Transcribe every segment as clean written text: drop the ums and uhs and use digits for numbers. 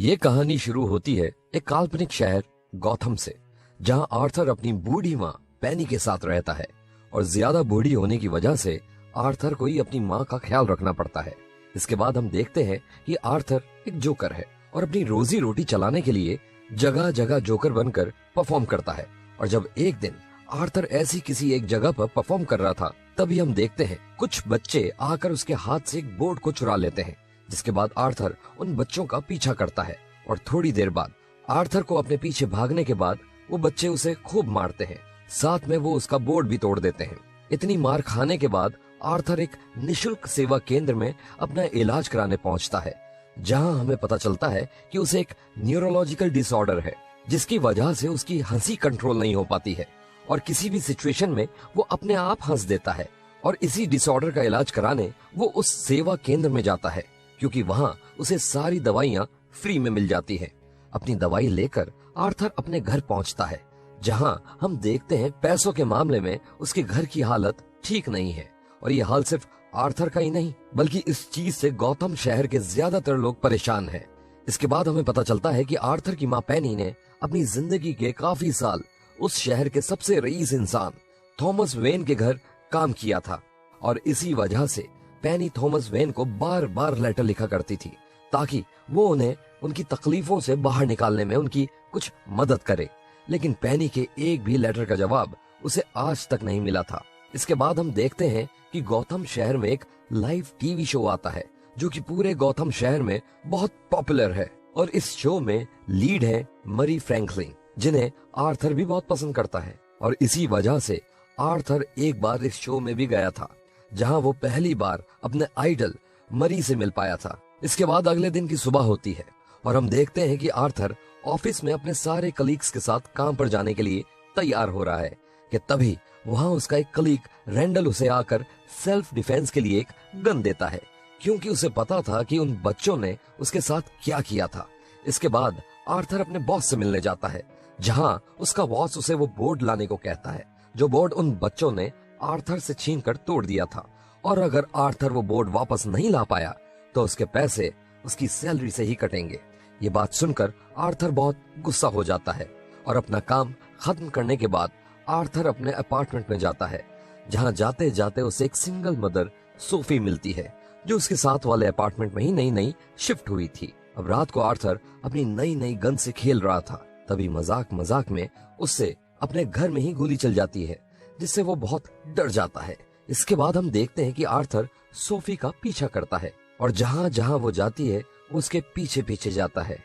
ये कहानी शुरू होती है एक काल्पनिक शहर गौथम से, जहां आर्थर अपनी बूढ़ी माँ पेनी के साथ रहता है और ज्यादा बूढ़ी होने की वजह से आर्थर को ही अपनी माँ का ख्याल रखना पड़ता है। इसके बाद हम देखते हैं कि आर्थर एक जोकर है और अपनी रोजी रोटी चलाने के लिए जगह जगह जोकर बनकर परफॉर्म करता है। और जब एक दिन आर्थर ऐसी किसी एक जगह पर परफॉर्म कर रहा था, तभी हम देखते हैं कुछ बच्चे आकर उसके हाथ से एक बोर्ड को चुरा लेते हैं। जिसके बाद आर्थर उन बच्चों का पीछा करता है और थोड़ी देर बाद आर्थर को अपने पीछे भागने के बाद वो बच्चे उसे खूब मारते हैं, साथ में वो उसका बोर्ड भी तोड़ देते हैं। इतनी मार खाने के बाद आर्थर एक निशुल्क सेवा केंद्र में अपना इलाज कराने पहुंचता है, जहां हमें पता चलता है कि उसे एक न्यूरोलॉजिकल डिसऑर्डर है, जिसकी वजह से उसकी हंसी कंट्रोल नहीं हो पाती है और किसी भी सिचुएशन में वो अपने आप हंस देता है। और इसी डिसऑर्डर का इलाज कराने वो उस सेवा केंद्र में जाता है, क्योंकि वहां उसे सारी दवाइयां फ्री में मिल जाती है। अपनी दवाई लेकर आर्थर अपने घर पहुंचता है, जहां हम देखते हैं पैसों के मामले में उसके घर की हालत ठीक नहीं है। और ये हाल सिर्फ आर्थर का ही नहीं, बल्कि इस चीज से गौतम शहर के ज्यादातर लोग परेशान हैं। इसके बाद हमें पता चलता है कि आर्थर की माँ पेनी ने अपनी जिंदगी के काफी साल उस शहर के सबसे रईस इंसान थॉमस वेन के घर काम किया था, और इसी वजह से पेनी थॉमस वेन को बार बार लेटर लिखा करती थी, ताकि वो उन्हें उनकी तकलीफों से बाहर निकालने में उनकी कुछ मदद करे। लेकिन पेनी के एक भी लेटर का जवाब उसे आज तक नहीं मिला था। इसके बाद हम देखते हैं कि गौतम शहर में एक लाइव टीवी शो आता है, जो कि पूरे गौतम शहर में बहुत पॉपुलर है। और इस शो में लीड है मरी फ्रैंकलिन, जिन्हें आर्थर भी बहुत पसंद करता है। और इसी वजह से आर्थर एक बार इस शो में भी गया था, जहां वो पहली बार अपने आइडल मरी से मिल पाया था। इसके बाद अगले दिन की सुबह होती है और हम देखते हैं कि आर्थर ऑफिस में अपने सारे कलीग्स के साथ काम पर जाने के लिए तैयार हो रहा है कि तभी वहां उसका एक कलीग रैंडल उसे आकर सेल्फ डिफेंस के लिए एक गन देता है, क्योंकि उसे पता था कि उन बच्चों ने उसके साथ क्या किया था। इसके बाद आर्थर अपने बॉस से मिलने जाता है, जहां उसका बॉस उसे वो बोर्ड लाने को कहता है, जो बोर्ड उन बच्चों ने आर्थर से छीनकर तोड़ दिया था। और अगर आर्थर वो बोर्ड वापस नहीं ला पाया तो उसके पैसे उसकी सैलरी से ही कटेंगे। ये बात सुनकर आर्थर बहुत गुस्सा हो जाता है और अपना काम खत्म करने के बाद आर्थर अपने अपार्टमेंट में जाता है, जहां जाते जाते उसे एक सिंगल मदर सोफी मिलती है, जो उसके साथ वाले अपार्टमेंट में ही नई नई शिफ्ट हुई थी। अब रात को आर्थर अपनी नई नई गन से खेल रहा था, तभी मजाक मजाक में उससे अपने घर में ही गोली चल जाती है, जिससे वो बहुत डर जाता है। इसके बाद हम देखते हैं कि आर्थर सोफी का पीछा करता है और जहां जहां वो जाती है वो उसके पीछे पीछे जाता है।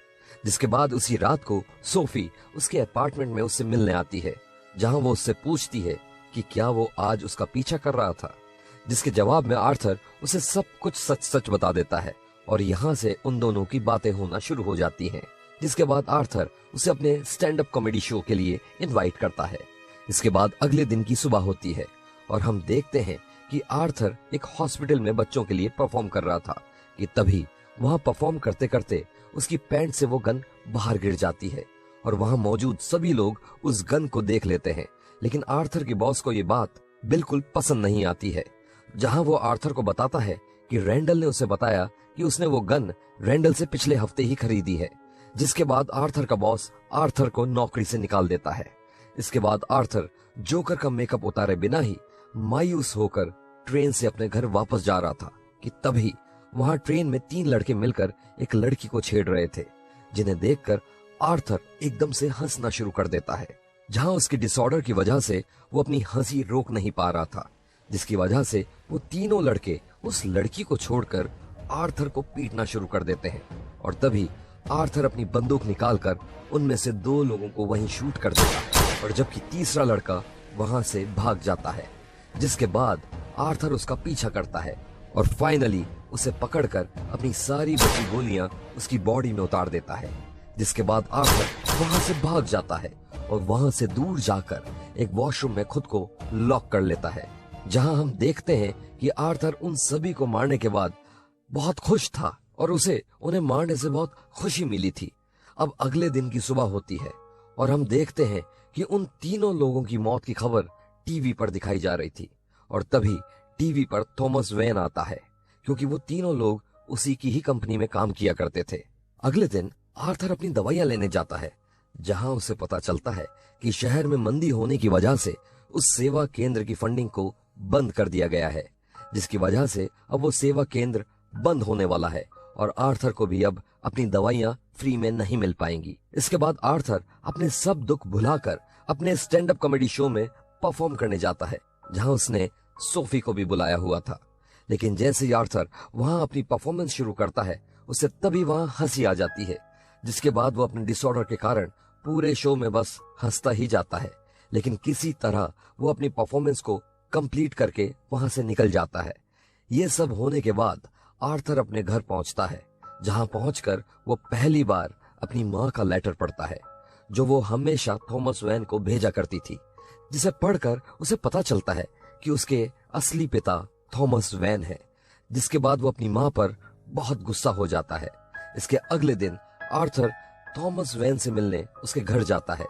जिसके बाद उसी रात को सोफी उसके अपार्टमेंट में उससे मिलने आती है, जहां वो उससे पूछती है कि क्या वो आज उसका पीछा कर रहा था, जिसके जवाब में आर्थर उसे सब कुछ सच सच बता देता है। और यहाँ से उन दोनों की बातें होना शुरू हो जाती हैं। जिसके बाद आर्थर उसे अपने स्टैंड अप कॉमेडी शो के लिए इनवाइट करता है। इसके बाद अगले दिन की सुबह होती है और हम देखते हैं कि आर्थर एक हॉस्पिटल में बच्चों के लिए परफॉर्म कर रहा था कि तभी वहां परफॉर्म करते करते उसकी पैंट से वो गन बाहर गिर जाती है और वहां मौजूद सभी लोग उस गन को देख लेते हैं। लेकिन आर्थर के बॉस को ये बात बिल्कुल पसंद नहीं आती है, जहां वो आर्थर को बताता है कि रैंडल ने उसे बताया कि उसने वो गन रैंडल से पिछले हफ्ते ही खरीदी है। जिसके बाद आर्थर का बॉस आर्थर को नौकरी से निकाल देता है। इसके बाद आर्थर जोकर का मेकअप उतारे बिना ही मायूस होकर ट्रेन से अपने घर वापस जा रहा था कि तभी वहां ट्रेन में 3 लड़के मिलकर एक लड़की को छेड़ रहे थे, जिन्हें देखकर आर्थर एकदम से हंसना शुरू कर देता है, जहां उसके डिसऑर्डर की वजह से वो अपनी हंसी रोक नहीं पा रहा था, जिसकी वजह से वो तीनों लड़के उस लड़की को छोड़कर आर्थर को पीटना शुरू कर देते हैं। और तभी आर्थर अपनी बंदूक निकालकर उनमें से 2 लोगों को वहीं शूट कर देता है, और जबकि तीसरा लड़का वहां से भाग जाता है। जिसके बाद आर्थर उसका पीछा करता है और फाइनली उसे पकड़कर अपनी सारी बची गोलियां उसकी बॉडी में उतार देता है। जिसके बाद आर्थर वहां से भाग जाता है और वहां से दूर जाकर एक वॉशरूम में खुद को लॉक कर लेता है, जहां हम देखते हैं कि आर्थर उन सभी को मारने के बाद बहुत खुश था और उसे उन्हें मारने से बहुत खुशी मिली थी। अब अगले दिन की सुबह होती है और हम देखते हैं कि उन तीनों लोगों की मौत की खबर टीवी पर दिखाई जा रही थी। और तभी टीवी पर थॉमस वेन आता है, क्योंकि वो तीनों लोग उसी की ही कंपनी में काम किया करते थे। अगले दिन आर्थर अपनी दवाइयां लेने जाता है, जहां उसे पता चलता है कि शहर में मंदी होने की वजह से उस सेवा केंद्र की फंडिंग को बंद कर दिया गया है, जिसकी वजह से अब वो सेवा केंद्र बंद होने वाला है और आर्थर को भी अब अपनी दवाइयां फ्री में नहीं मिल पाएंगी। इसके बाद आर्थर अपने सब दुख भुलाकर अपने स्टैंड अप कॉमेडी शो में परफॉर्म करने जाता है, जहां उसने सोफी को भी बुलाया हुआ था। लेकिन जैसे ही आर्थर वहां अपनी परफॉर्मेंस शुरू करता है, उसे तभी वहां हंसी आ जाती है, जिसके बाद वो अपने डिसऑर्डर के कारण पूरे शो में बस हंसता ही जाता है। लेकिन किसी तरह वो अपनी परफॉर्मेंस को कंप्लीट करके वहां से निकल जाता है। ये सब होने के बाद आर्थर अपने घर पहुंचता है, जहां पहुंचकर वो पहली बार अपनी माँ का लेटर पढ़ता है, जो वो हमेशा थॉमस वेन को भेजा करती थी, जिसे पढ़कर उसे पता चलता है कि उसके असली पिता थॉमस वेन है। जिसके बाद वो अपनी माँ पर बहुत गुस्सा हो जाता है। इसके अगले दिन आर्थर थॉमस वेन से मिलने उसके घर जाता है,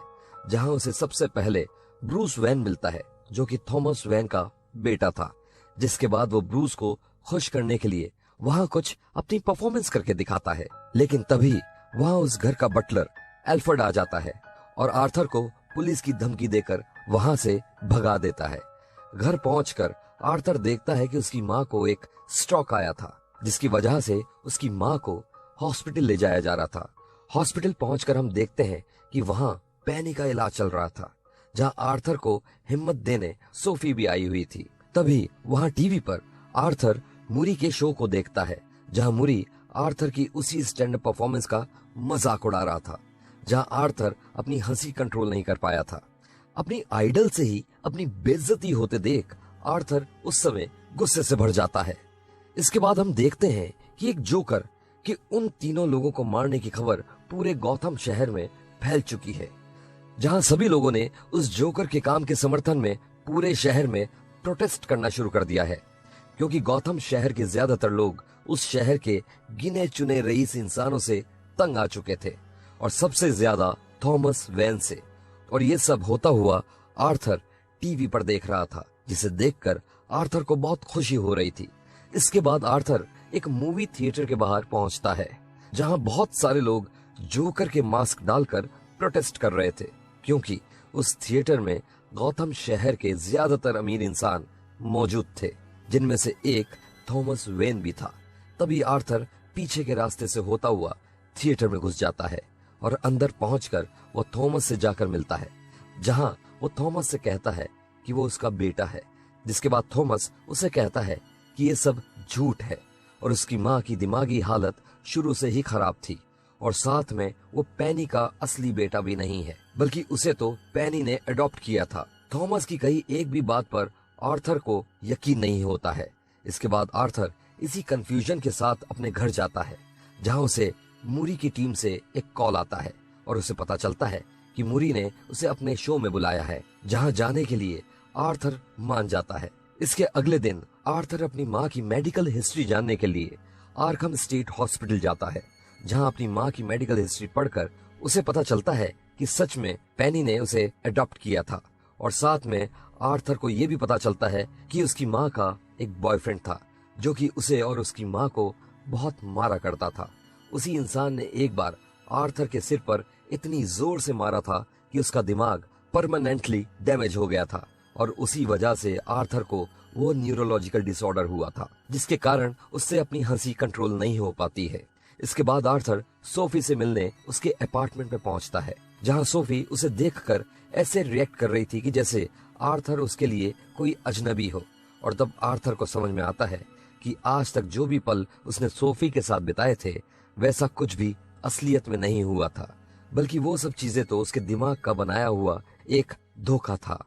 जहां उसे सबसे पहले ब्रूस वेन मिलता है, जो कि थॉमस वेन का बेटा था। जिसके बाद वो ब्रूस को खुश करने के लिए वहां कुछ अपनी परफॉर्मेंस करके दिखाता है। लेकिन तभी वहां उस घर का बटलर एल्फ्रेड आ जाता है और आर्थर को पुलिस की धमकी देकर वहां से भगा देता है। घर पहुंचकर आर्थर देखता है कि उसकी माँ को एक स्ट्रोक आया था, जिसकी वजह से उसकी माँ को हॉस्पिटल ले जाया जा रहा था। हॉस्पिटल पहुंचकर हम देखते हैं कि वहां पैनी का इलाज चल रहा था, जहां आर्थर को हिम्मत देने सोफी भी आई हुई थी। तभी वहां टीवी पर आर्थर मूरी के शो को देखता है, जहां मूरी आर्थर की उसी स्टैंड अप परफॉर्मेंस का मजाक उड़ा रहा था, जहां आर्थर अपनी हंसी कंट्रोल नहीं कर पाया था। अपनी आइडल से ही अपनी बेइज्जती होते देख आर्थर उस समय गुस्से से भर जाता है। इसके बाद हम देखते हैं कि एक जोकर कि उन तीनों लोगों को मारने की खबर पूरे गौथम शहर में फैल चुकी है, जहां सभी लोगों ने उस जोकर के काम के समर्थन में पूरे शहर में प्रोटेस्ट करना शुरू कर दिया है, क्योंकि गौथम शहर के ज्यादातर लोग उस शहर के गिने चुने रईस इंसानों से तंग आ चुके थे, और सबसे ज्यादा थॉमस वेन से। और ये सब होता हुआ आर्थर टीवी पर देख रहा था, जिसे देखकर आर्थर को बहुत खुशी हो रही थी। इसके बाद आर्थर एक मूवी थिएटर के बाहर पहुंचता है, जहां बहुत सारे लोग जोकर के मास्क डालकर प्रोटेस्ट कर रहे थे, क्योंकि उस थिएटर में गौतम शहर के ज्यादातर अमीर इंसान मौजूद थे, जिनमें से एक थॉमस वेन भी था। तभी आर्थर पीछे के रास्ते से होता हुआ थिएटर में घुस जाता है और अंदर पहुंचकर वो थॉमस से जाकर मिलता है, जहां वो थॉमस से कहता है कि वो उसका बेटा है। जिसके बाद थॉमस उसे कहता है कि ये सब झूठ है और उसकी माँ की दिमागी हालत शुरू से ही खराब थी, और साथ में वो पैनी का असली बेटा भी नहीं है, बल्कि उसे तो पैनी ने अडॉप्ट किया था। थॉमस की कही एक भी बात पर आर्थर को यकीन नहीं होता है। इसके बाद आर्थर इसी कंफ्यूजन के साथ अपने घर जाता है, जहां उसे मूरी की टीम से एक कॉल आता है और उसे पता चलता है कि मूरी ने उसे अपने शो में बुलाया है, जहां जाने के लिए आर्थर मान जाता है। इसके अगले दिन आर्थर अपनी माँ की मेडिकल हिस्ट्री जानने के लिए आर्खम स्टेट हॉस्पिटल जाता है, जहां अपनी माँ की मेडिकल हिस्ट्री पढ़कर उसे पता चलता है कि सच में पैनी ने उसे अडॉप्ट किया था, और साथ में आर्थर को यह भी पता चलता है कि उसकी माँ का एक बॉयफ्रेंड था, जो कि उसे और उसकी माँ को बहुत मारा करता था। उसी इंसान ने एक बार आर्थर के सिर पर इतनी जोर से मारा था कि उसका दिमाग परमानेंटली डैमेज हो गया था, और उसी वजह से आर्थर को वो न्यूरोलॉजिकल डिसऑर्डर हुआ था, जिसके कारण उससे अपनी हंसी कंट्रोल नहीं हो पाती है। इसके बाद आर्थर सोफी से मिलने उसके अपार्टमेंट में पहुंचता है, जहां सोफी उसे देखकर ऐसे रिएक्ट कर रही थी कि जैसे आर्थर उसके लिए कोई अजनबी हो। और तब आर्थर को समझ में आता है कि आज तक जो भी पल उसने सोफी के साथ बिताए थे, वैसा कुछ भी असलियत में नहीं हुआ था, बल्कि वो सब चीजें तो उसके दिमाग का बनाया हुआ एक धोखा था।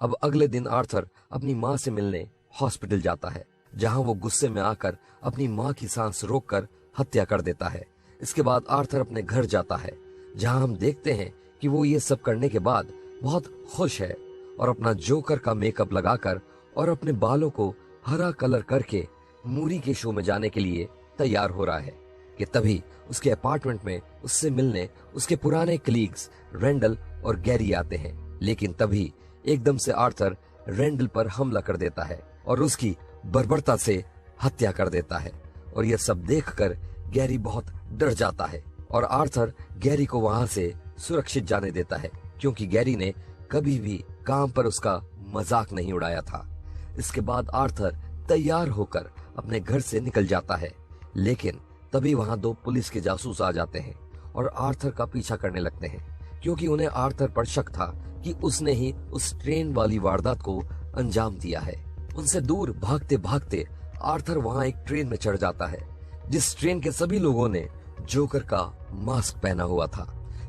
अब अगले दिन आर्थर अपनी माँ से मिलने हॉस्पिटल जाता है, जहां वो गुस्से में आकर अपनी माँ की सांस रोककर हत्या कर देता है। इसके बाद आर्थर अपने घर जाता है, जहां हम देखते हैं कि वो ये सब करने के बाद बहुत खुश है और अपना जोकर का मेकअप लगाकर और अपने बालों को हरा कलर करके मूरी के शो में जाने के लिए तैयार हो रहा है कि तभी उसके अपार्टमेंट में उससे मिलने उसके पुराने कलीग्स रेंडल और गैरी आते हैं। लेकिन तभी एकदम से आर्थर रेंडल पर हमला कर देता है और उसकी बर्बरता से हत्या कर देता है, और यह सब देखकर गैरी बहुत डर जाता है और आर्थर गैरी को वहां से सुरक्षित जाने देता है, क्योंकि गैरी ने कभी भी काम पर उसका मजाक नहीं उड़ाया था। इसके बाद आर्थर तैयार होकर अपने घर से निकल जाता है, लेकिन तभी वहां 2 पुलिस के जासूस आ जाते हैं और आर्थर का पीछा करने लगते हैं, क्योंकि उन्हें आर्थर पर शक था कि उसने ही उस ट्रेन वाली वारदात को अंजाम दिया है। उनसे दूर भागते भागते आर्थर वहां एक ट्रेन में चढ़ जाता है, जिस ट्रेन के सभी लोगों ने जोकर का मास्क पहना हुआ था,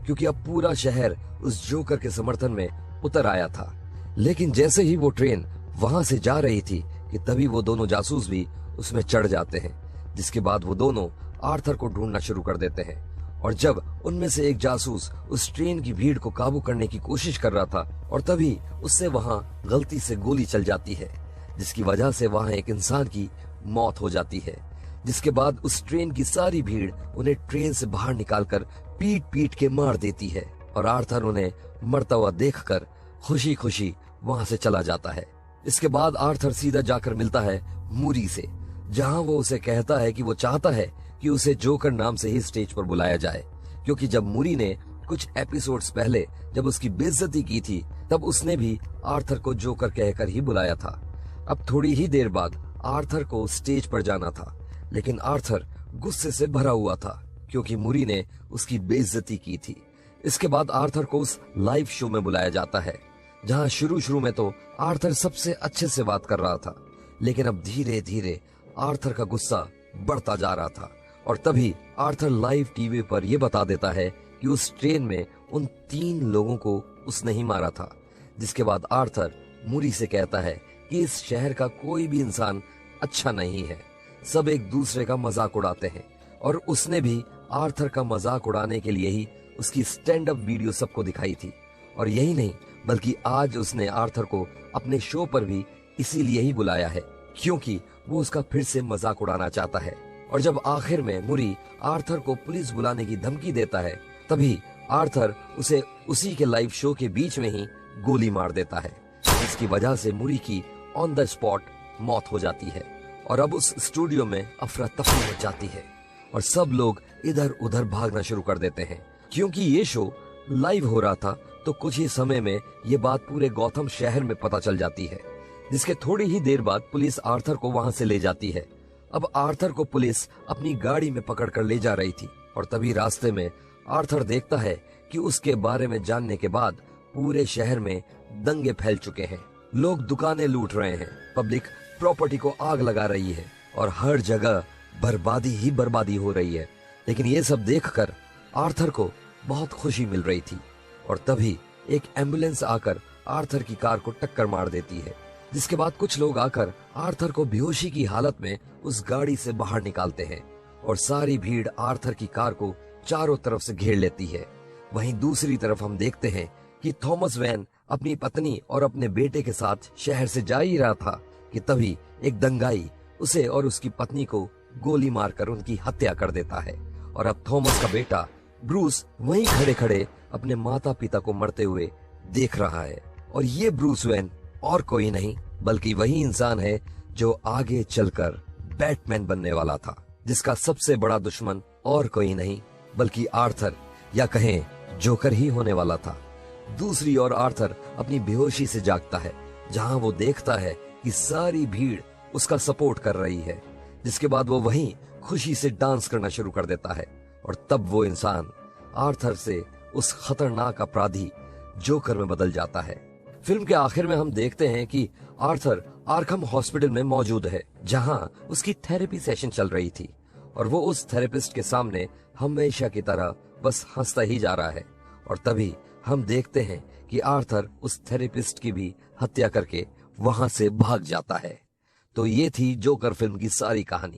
क्योंकि अब पूरा शहर उस जोकर के समर्थन में उतर आया था। लेकिन जैसे ही वो ट्रेन वहां से जा रही थी कि तभी वो दोनों जासूस भी उसमें चढ़ जाते हैं, जिसके बाद वो दोनों आर्थर को ढूंढना शुरू कर देते हैं। और जब उनमें से एक जासूस उस ट्रेन की भीड़ को काबू करने की कोशिश कर रहा था, और तभी उससे वहां गलती से गोली चल जाती है, जिसकी वजह से वहां एक इंसान की मौत हो जाती है। जिसके बाद उस ट्रेन की सारी भीड़ उन्हें ट्रेन से बाहर निकालकर पीट पीट के मार देती है, और आर्थर उन्हें मरता हुआ देखकर खुशी खुशी वहां से चला जाता है। इसके बाद आर्थर सीधा जाकर मिलता है मूरी से, जहां वो उसे कहता है कि वो चाहता है कि उसे जोकर नाम से ही स्टेज पर बुलाया जाए, क्योंकि जब मूरी ने कुछ एपिसोड्स पहले जब उसकी बेइज्जती की थी, तब उसने भी आर्थर को जोकर कहकर ही बुलाया था। अब थोड़ी ही देर बाद आर्थर को स्टेज पर जाना था, लेकिन आर्थर गुस्से से भरा हुआ था, क्योंकि मूरी ने उसकी बेइज्जती की थी। इसके बाद आर्थर को उस लाइव शो में बुलाया जाता है, जहां शुरू में तो आर्थर सबसे अच्छे से बात कर रहा था, लेकिन अब धीरे धीरे आर्थर का गुस्सा बढ़ता जा रहा था। और तभी आर्थर लाइव टीवी पर यह बता देता है कि उस ट्रेन में उन 3 लोगों को उसने ही मारा था। जिसके बाद आर्थर मूरी से कहता है कि इस शहर का कोई भी इंसान अच्छा नहीं है, सब एक दूसरे का मजाक उड़ाते हैं। और उसने भी आर्थर का मजाक उड़ाने के लिए ही उसकी स्टैंड अप वीडियो सबको दिखाई थी। और यही नहीं, बल्कि आज उसने आर्थर को अपने शो पर भी इसीलिए ही बुलाया है, क्योंकि वो उसका फिर से मजाक उड़ाना चाहता है। और जब आखिर में मूरी आर्थर को पुलिस बुलाने की धमकी देता है, तभी आर्थर उसे उसी के लाइव शो के बीच में ही गोली मार देता है, जिसकी वजह से मूरी की ऑन द स्पॉट मौत हो जाती है। और अब उस स्टूडियो में अफरा तफरी मच जाती है और सब लोग इधर उधर भागना शुरू कर देते हैं, क्योंकि ये शो लाइव हो रहा था। तो कुछ ही समय में ये बात पूरे गौथम शहर में पता चल जाती है, जिसके थोड़ी ही देर बाद पुलिस आर्थर को वहां से ले जाती है। अब आर्थर को पुलिस अपनी गाड़ी में पकड़कर ले जा रही थी, और तभी रास्ते में आर्थर देखता है कि उसके बारे में जानने के बाद पूरे शहर में दंगे फैल चुके हैं। लोग दुकानें लूट रहे हैं, पब्लिक प्रॉपर्टी को आग लगा रही है, और हर जगह बर्बादी ही बर्बादी हो रही है। लेकिन ये सब देखकर आर्थर को बहुत खुशी मिल रही थी। और तभी एक एम्बुलेंस आकर आर्थर की कार को टक्कर मार देती है, जिसके बाद कुछ लोग आकर आर्थर को बेहोशी की हालत में उस गाड़ी से बाहर निकालते हैं, और सारी भीड़ आर्थर की कार को चारों तरफ से घेर लेती है। वहीं दूसरी तरफ हम देखते हैं कि थॉमस वैन अपनी पत्नी और अपने बेटे के साथ शहर से जा ही रहा था कि तभी एक दंगाई उसे और उसकी पत्नी को गोली मारकर उनकी हत्या कर देता है। और अब थॉमस का बेटा ब्रूस वहीं खड़े खड़े अपने माता पिता को मरते हुए देख रहा है। और ये ब्रूस वैन और कोई नहीं बल्कि वही इंसान है जो आगे चलकर बैटमैन बनने वाला था, जिसका सबसे बड़ा दुश्मन और कोई नहीं बल्कि आर्थर, या कहें जोकर ही होने वाला था। दूसरी ओर आर्थर अपनी बेहोशी से जागता है, जहां वो देखता है कि सारी भीड़ उसका सपोर्ट कर रही है, जिसके बाद वो वहीं खुशी से डांस करना शुरू कर देता है। और तब वो इंसान आर्थर से उस खतरनाक अपराधी जोकर में बदल जाता है। फिल्म के आखिर में हम देखते हैं कि आर्थर आर्खम हॉस्पिटल में मौजूद है, जहां उसकी थेरेपी सेशन चल रही थी, और वो उस थेरेपिस्ट के सामने हमेशा की तरह बस हंसता ही जा रहा है। और तभी हम देखते हैं कि आर्थर उस थेरेपिस्ट की भी हत्या करके वहां से भाग जाता है। तो ये थी जोकर फिल्म की सारी कहानी।